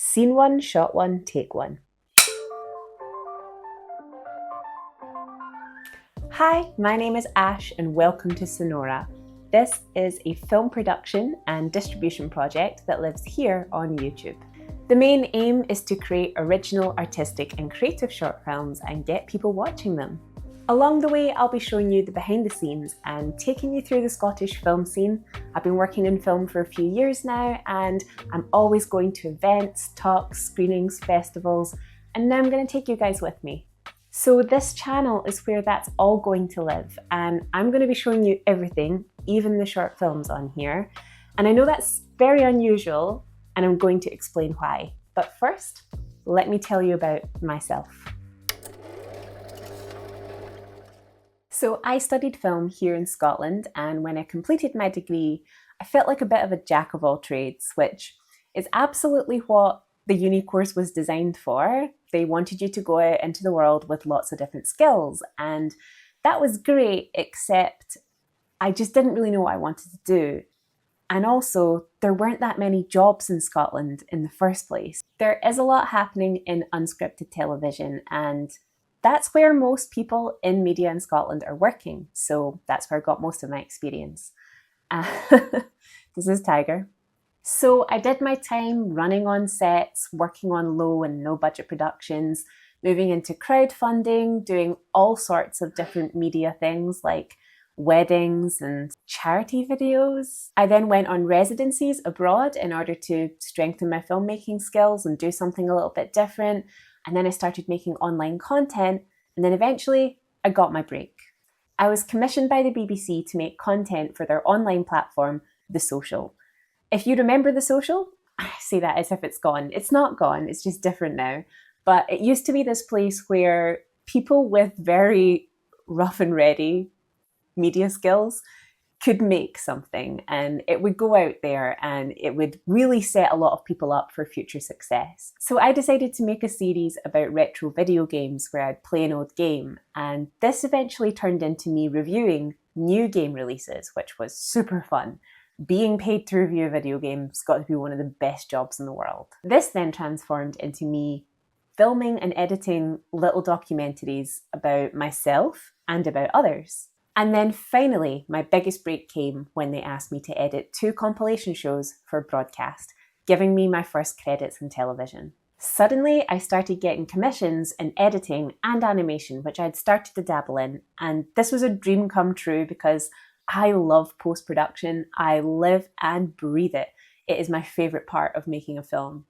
Scene one, shot one, take one. Hi, my name is Ash and welcome to Cinora. This is a film production and distribution project that lives here on YouTube. The main aim is to create original, artistic and creative short films and get people watching them. Along the way, I'll be showing you the behind the scenes and taking you through the Scottish film scene. I've been working in film for a few years now and I'm always going to events, talks, screenings, festivals, and now I'm going to take you guys with me. So this channel is where that's all going to live, and I'm going to be showing you everything, even the short films on here. And I know that's very unusual and I'm going to explain why. But first, let me tell you about myself. So I studied film here in Scotland, and when I completed my degree, I felt like a bit of a jack of all trades, which is absolutely what the uni course was designed for. They wanted you to go out into the world with lots of different skills, and that was great, except I just didn't really know what I wanted to do. And also, there weren't that many jobs in Scotland in the first place. There is a lot happening in unscripted television, and that's where most people in media in Scotland are working. So that's where I got most of my experience. This is Tiger. So I did my time running on sets, working on low and no budget productions, moving into crowdfunding, doing all sorts of different media things like weddings and charity videos. I then went on residencies abroad in order to strengthen my filmmaking skills and do something a little bit different. And then I started making online content, and then eventually I got my break. I was commissioned by the BBC to make content for their online platform, The Social. If you remember The Social, I say that as if it's gone. It's not gone, it's just different now. But it used to be this place where people with very rough and ready media skills could make something, and it would go out there and it would really set a lot of people up for future success. So I decided to make a series about retro video games where I'd play an old game, and this eventually turned into me reviewing new game releases, which was super fun. Being paid to review a video game's got to be one of the best jobs in the world. This then transformed into me filming and editing little documentaries about myself and about others. And then finally, my biggest break came when they asked me to edit 2 compilation shows for broadcast, giving me my first credits in television. Suddenly, I started getting commissions in editing and animation, which I'd started to dabble in. And this was a dream come true because I love post-production. I live and breathe it. It is my favorite part of making a film.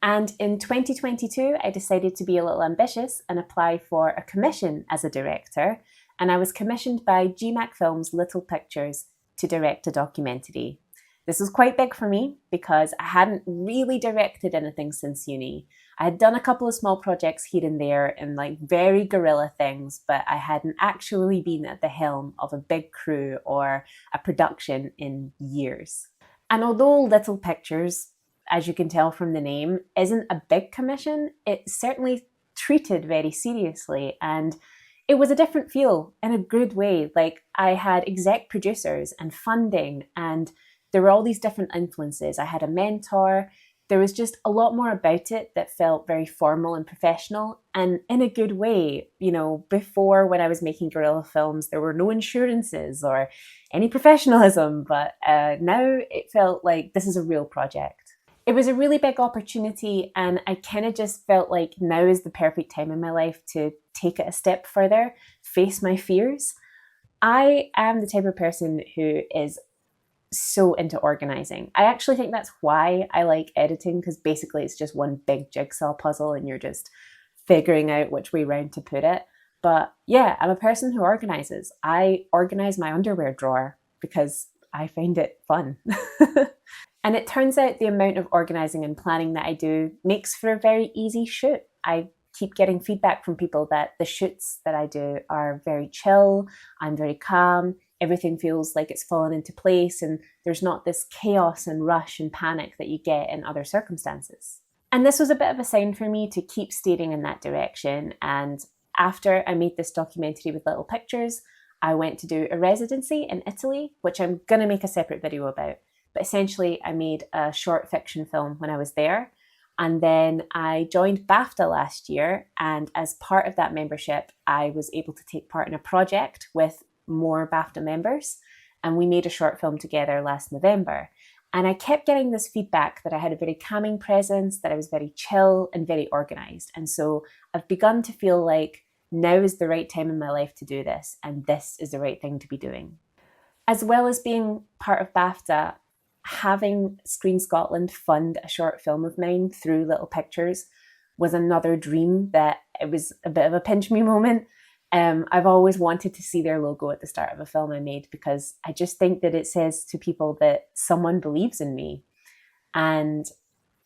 And in 2022, I decided to be a little ambitious and apply for a commission as a director. And I was commissioned by GMAC Films Little Pictures to direct a documentary. This was quite big for me because I hadn't really directed anything since uni. I had done a couple of small projects here and there and like very guerrilla things, but I hadn't actually been at the helm of a big crew or a production in years. And although Little Pictures, as you can tell from the name, isn't a big commission, it's certainly treated very seriously, and it was a different feel in a good way. Like, I had exec producers and funding, and there were all these different influences. I had a mentor. There was just a lot more about it that felt very formal and professional, and in a good way. You know, before, when I was making guerrilla films, there were no insurances or any professionalism, but now it felt like this is a real project. It was a really big opportunity, and I kind of just felt like now is the perfect time in my life to take it a step further, face my fears. I am the type of person who is so into organizing. I actually think that's why I like editing, because basically it's just one big jigsaw puzzle and you're just figuring out which way round to put it. But yeah, I'm a person who organizes. I organize my underwear drawer because I find it fun. And it turns out the amount of organising and planning that I do makes for a very easy shoot. I keep getting feedback from people that the shoots that I do are very chill, I'm very calm, everything feels like it's fallen into place, and there's not this chaos and rush and panic that you get in other circumstances. And this was a bit of a sign for me to keep steering in that direction. And after I made this documentary with Little Pictures, I went to do a residency in Italy, which I'm going to make a separate video about. But essentially, I made a short fiction film when I was there. And then I joined BAFTA last year, and as part of that membership, I was able to take part in a project with more BAFTA members, and we made a short film together last November. And I kept getting this feedback that I had a very calming presence, that I was very chill and very organized. And so I've begun to feel like now is the right time in my life to do this, and this is the right thing to be doing. As well as being part of BAFTA, having Screen Scotland fund a short film of mine through Little Pictures was another dream that it was a bit of a pinch me moment. I've always wanted to see their logo at the start of a film I made because I just think that it says to people that someone believes in me. And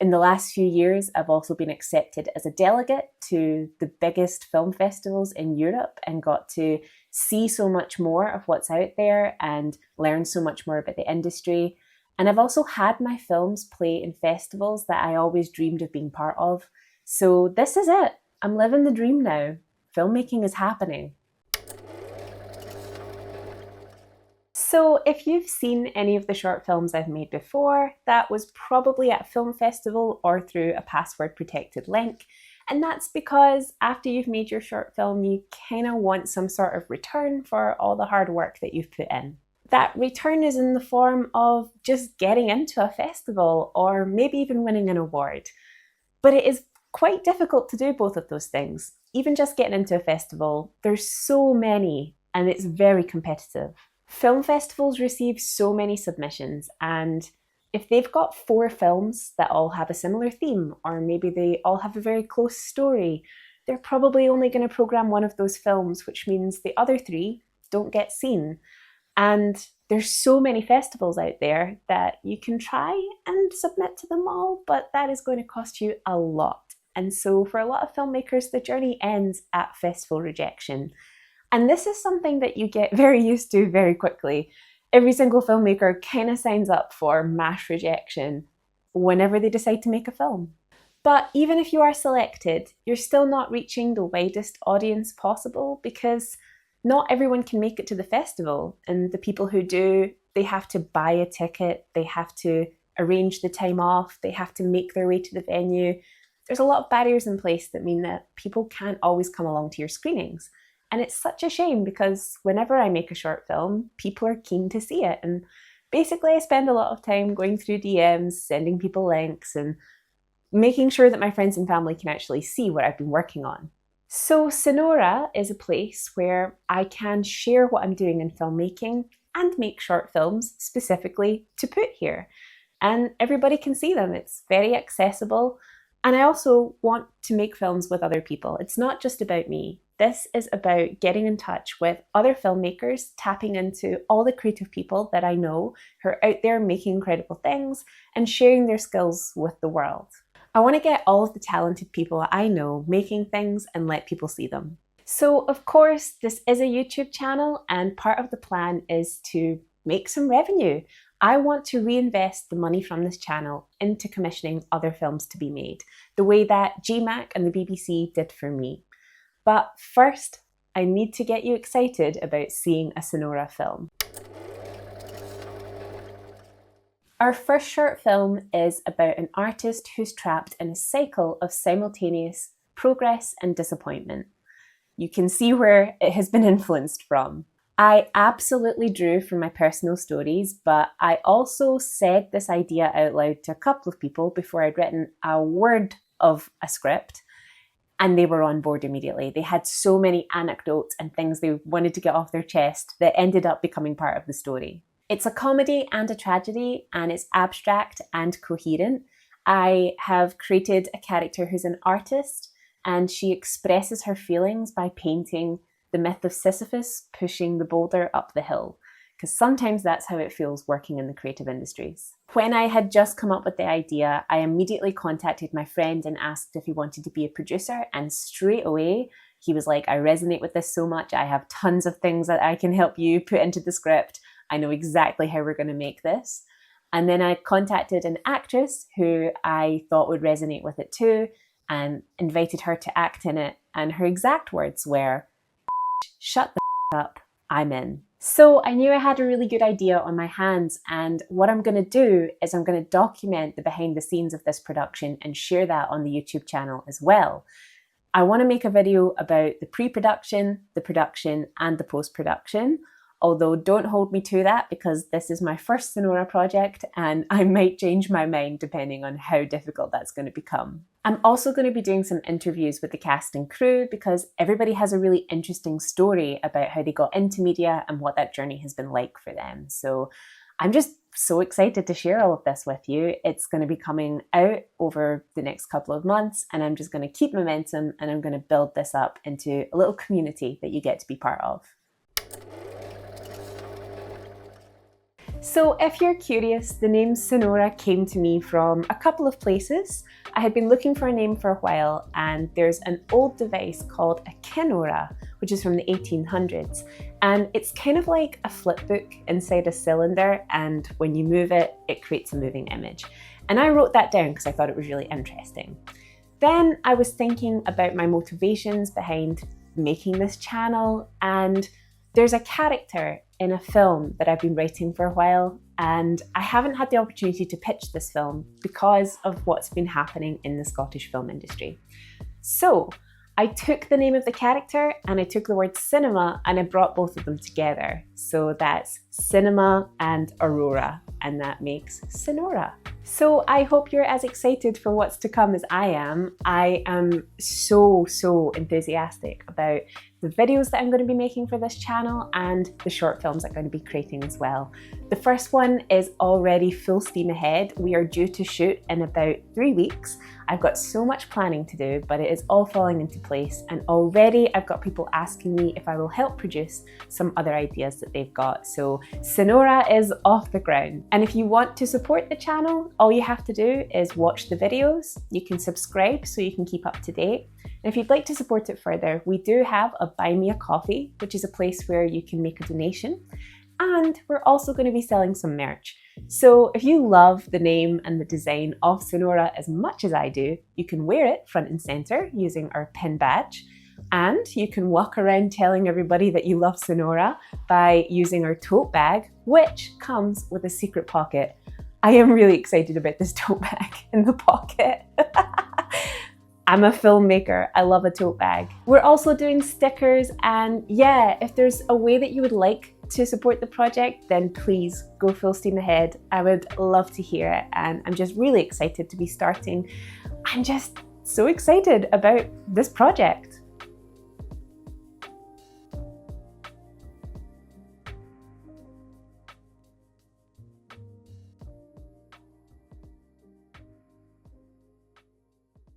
in the last few years, I've also been accepted as a delegate to the biggest film festivals in Europe and got to see so much more of what's out there and learn so much more about the industry. And I've also had my films play in festivals that I always dreamed of being part of. So this is it. I'm living the dream now. Filmmaking is happening. So if you've seen any of the short films I've made before, that was probably at a film festival or through a password protected link. And that's because after you've made your short film, you kind of want some sort of return for all the hard work that you've put in. That return is in the form of just getting into a festival or maybe even winning an award. But it is quite difficult to do both of those things. Even just getting into a festival, there's so many and it's very competitive. Film festivals receive so many submissions, and if they've got 4 films that all have a similar theme, or maybe they all have a very close story, they're probably only going to program one of those films, which means the other 3 don't get seen. And there's so many festivals out there that you can try and submit to them all, but that is going to cost you a lot. And so for a lot of filmmakers, the journey ends at festival rejection. And this is something that you get very used to very quickly. Every single filmmaker kind of signs up for mass rejection whenever they decide to make a film. But even if you are selected, you're still not reaching the widest audience possible because not everyone can make it to the festival. And the people who do, they have to buy a ticket, they have to arrange the time off, they have to make their way to the venue. There's a lot of barriers in place that mean that people can't always come along to your screenings. And it's such a shame because whenever I make a short film, people are keen to see it. And basically I spend a lot of time going through DMs, sending people links and making sure that my friends and family can actually see what I've been working on. So Cinora is a place where I can share what I'm doing in filmmaking and make short films specifically to put here. And everybody can see them. It's very accessible. And I also want to make films with other people. It's not just about me. This is about getting in touch with other filmmakers, tapping into all the creative people that I know who are out there making incredible things and sharing their skills with the world. I want to get all of the talented people I know making things and let people see them. So of course, this is a YouTube channel and part of the plan is to make some revenue. I want to reinvest the money from this channel into commissioning other films to be made, the way that GMAC and the BBC did for me. But first, I need to get you excited about seeing a Cinora film. Our first short film is about an artist who's trapped in a cycle of simultaneous progress and disappointment. You can see where it has been influenced from. I absolutely drew from my personal stories, but I also said this idea out loud to a couple of people before I'd written a word of a script. And they were on board immediately. They had so many anecdotes and things they wanted to get off their chest that ended up becoming part of the story. It's a comedy and a tragedy, and it's abstract and coherent. I have created a character who's an artist, and she expresses her feelings by painting the myth of Sisyphus pushing the boulder up the hill, because sometimes that's how it feels working in the creative industries. When I had just come up with the idea, I immediately contacted my friend and asked if he wanted to be a producer, and straight away he was like, I resonate with this so much, I have tons of things that I can help you put into the script, I know exactly how we're going to make this. And then I contacted an actress who I thought would resonate with it too, and invited her to act in it, and her exact words were, shut the up, I'm in. So I knew I had a really good idea on my hands, and what I'm going to do is I'm going to document the behind the scenes of this production and share that on the YouTube channel as well. I want to make a video about the pre-production, the production, and the post-production. Although don't hold me to that, because this is my first Cinora project and I might change my mind depending on how difficult that's going to become. I'm also going to be doing some interviews with the cast and crew, because everybody has a really interesting story about how they got into media and what that journey has been like for them. So I'm just so excited to share all of this with you. It's going to be coming out over the next couple of months, and I'm just going to keep momentum and I'm going to build this up into a little community that you get to be part of. So if you're curious, the name Cinora came to me from a couple of places. I had been looking for a name for a while, and there's an old device called a Cinora, which is from the 1800s. And it's kind of like a flip book inside a cylinder, and when you move it, it creates a moving image. And I wrote that down because I thought it was really interesting. Then I was thinking about my motivations behind making this channel, and there's a character in a film that I've been writing for a while, and I haven't had the opportunity to pitch this film because of what's been happening in the Scottish film industry. So I took the name of the character and I took the word cinema and I brought both of them together. So that's cinema and aurora, and that makes Cinora. So I hope you're as excited for what's to come as I am. I am so enthusiastic about the videos that I'm going to be making for this channel and the short films I'm going to be creating as well. The first one is already full steam ahead. We are due to shoot in about 3 weeks. I've got so much planning to do, but it is all falling into place, and already I've got people asking me if I will help produce some other ideas that they've got. So Cinora is off the ground. And if you want to support the channel, all you have to do is watch the videos. You can subscribe so you can keep up to date. And if you'd like to support it further, we do have a Buy Me a Coffee, which is a place where you can make a donation. And we're also going to be selling some merch. So if you love the name and the design of Cinora as much as I do, you can wear it front and center using our pin badge. And you can walk around telling everybody that you love Cinora by using our tote bag, which comes with a secret pocket. I am really excited about this tote bag in the pocket. I'm a filmmaker, I love a tote bag. We're also doing stickers, and yeah, if there's a way that you would like to support the project, then please go full steam ahead. I would love to hear it, and I'm just really excited to be starting. I'm just so excited about this project.